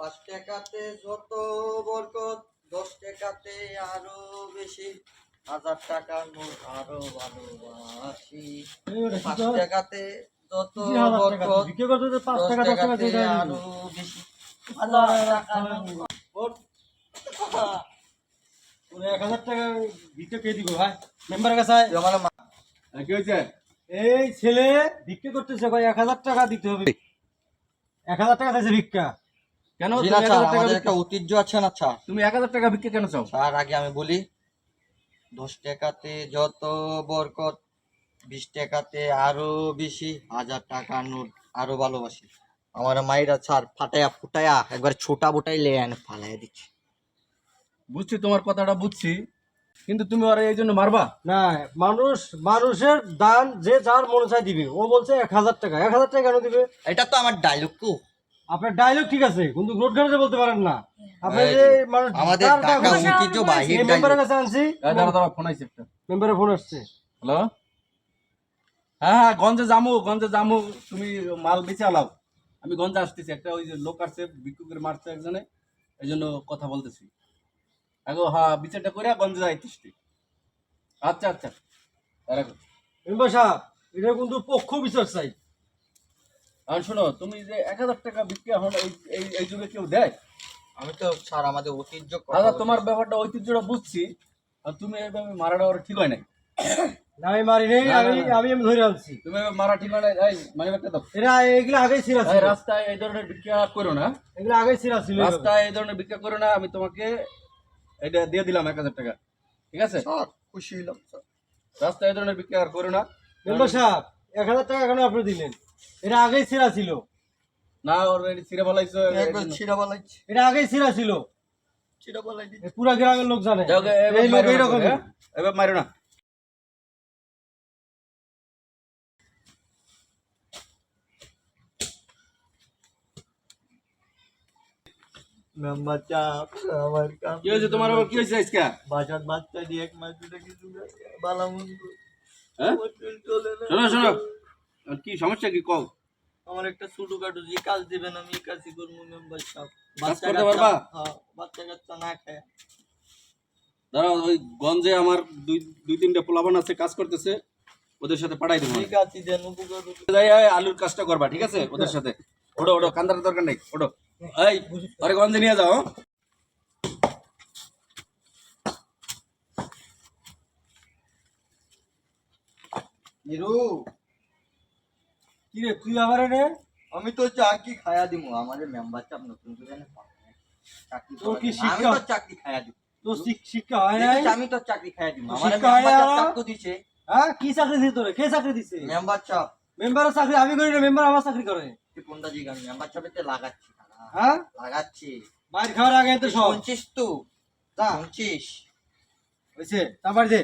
5 টাকাতে যত বরকত, 10 টাকাতে আরো বেশি, 1000 টাকার নোট আরো ভালোবাসি। 5 টাকাতে যত বরকত, 10 টাকাতে আরো বেশি, 1000 টাকার নোট। 1000 টাকা ভিক্ষা কে দিব ভাই? মেম্বারের কাছে কি হয়েছে? এই ছেলে ভিক্ষা করতেছে ভাই, 1000 টাকা দিতে হবে। 1000 টাকা চাইছে ভিক্ষা। কেন? আমাদের একটা ঐতিহ্য আছে না স্যার। তুমি 1000 টাকা ভিক্ষা কেন চাও? স্যার আগে আমি বলি, 10 টাকাতে যত বরকত, 20 টাকাতে আরো বেশি, 1000 টাকার নোট আরো ভালোবাসি। আমার মাইরা স্যার ফাটায়া ফুটায়া একবার ছোটা বোটাই লে এনে ফালাইয়া দিচ্ছে। বুঝছি, তোমার কথাটা বুঝছি, কিন্তু তুমি আর এই জন্য মারবা না। মানুষের দান যে যার মনে চাই দিবে। ও বলছে 1000 টাকা। 1000 টাকা কেন দিবে? এটা তো আমার ডায়লগ কু। আপনার ডায়লগ ঠিক আছে, কিন্তু রোড ঘাটে বলতে পারেন না। আপনার এই যে যে, আমাদের ঢাকা ঐতিহ্য বাহির মেম্বারের ডায়লগ। কাছে আনছি। দাঁড়া ফোন আইছে একটা। মেম্বারের ফোন আসছে। হ্যালো, হ্যাঁ, গঞ্জে জামু, তুমি মাল বেচে আলাও। আমি গঞ্জে আসতেছি, একটা ওই যে লোক আসছে ভিক্ষুকের মারছে একজনে, এই জন্য কথা বলতেছি। আগো হ্যাঁ, বিচারটা করে গঞ্জে যাইতেছি। আচ্ছা আচ্ছা, রাখো। মেম্বার সাহেব, এটা কিন্তু পক্ষ বিচার চাই। আর শোনো, তুমি যে 1000 টাকা বিক্রি এখন এই যুগে কেউ দেয়? আমি তো স্যার আমাদের ঐতিহ্য দাদা, তোমার ব্যাপারটা ঐতিহ্যটা বুঝছি, আর তুমি এইভাবে মারাটা ওরা ঠিক হয় নাই। না, আমি মারি নেই, আমি ধরে আনছি। তুমি এভাবে মারা ঠিক হয় নাই। এই মানে একটা দাও। এগুলো আগেই ছিল। রাস্তায় এই ধরনের বিক্রিয়া করো না। এগুলো আগেই ছিল। রাস্তায় এই ধরনের বিক্রিয়া করো না। আমি তোমাকে এটা দিয়ে দিলাম 1000 টাকা, ঠিক আছে? স্যার খুশি হইলাম স্যার। রাস্তায় এই ধরনের বিক্রিয়া আর করো না। মেম্বার সাহেব, 1000 টাকা কেন আপনি দিলেন? এটা আগেই ছিল। না, অলরেডি ছিঁড়ে ফেলাইছো। একবার ছিড়া বালাইছি, এটা আগেই ছিল। ছিড়া বালাই দিচ্ছি। পুরা গ্রামের লোক জানে যাও, এই লোক এইরকম। এবার মারো না। মেম্বার চাপ আমার কাম। কি হয়েছে তোমার? আবার কি হয়েছে আজকে? বাজার বাচ্চা দিয়ে এক মাস দুটা কিছু বালা মন্দ হ্যাঁ, চলে না। শোনো, আর কি সমস্যা কি কও? আমার একটা ছোটখাটো যে কাজ দিবেন, আমি এই কাজই করবো মেম্বার সাহেব। কাজ করতে পারবা? হ্যাঁ, বাচ্চা কাচ্চা না খায়। দাঁড়াও, ওই গঞ্জে আমার দুই তিনটা পোলাপান আছে, কাজ করতেছে, ওদের সাথে পাঠাই দেবো। ঠিক আছে, দেন উপকার হবে। যাই আলুর কাজটা করবা, ঠিক আছে? ওদের সাথে ওটো কান্দার দরকার নেই, ওটো। এই আরে গঞ্জে নিয়ে যাও। নিরু, কি রে তুই আবার রে? আমি তো চাকরি খায়া দিমু। আমাদের মেম্বার চাপ নতুন করে না চাকরি। তোর কি আমি শিক্ষা? তো চাকরি খায়া দিমু। তোর শিক্ষা হয় নাই? আমি তো চাকরি খায়া দিমু। তোর আমার শিক্ষা হয় মেম্বার না? চাপ তো দিছে। হ্যাঁ, কি চাকরি দিছে তোরে? কে চাকরি দিছে? মেম্বার চাপ। মেম্বারের চাকরি আমি করি না, মেম্বার আমার চাকরি করে। তুই কোনটা জিগান? মেম্বার চাপেতে লাগাচ্ছি। হ্যাঁ, লাগাচ্ছি। মার খাওয়ার আগে তো সব শুনছিস তো? শুনছিস? হয়েছে। তারপর যে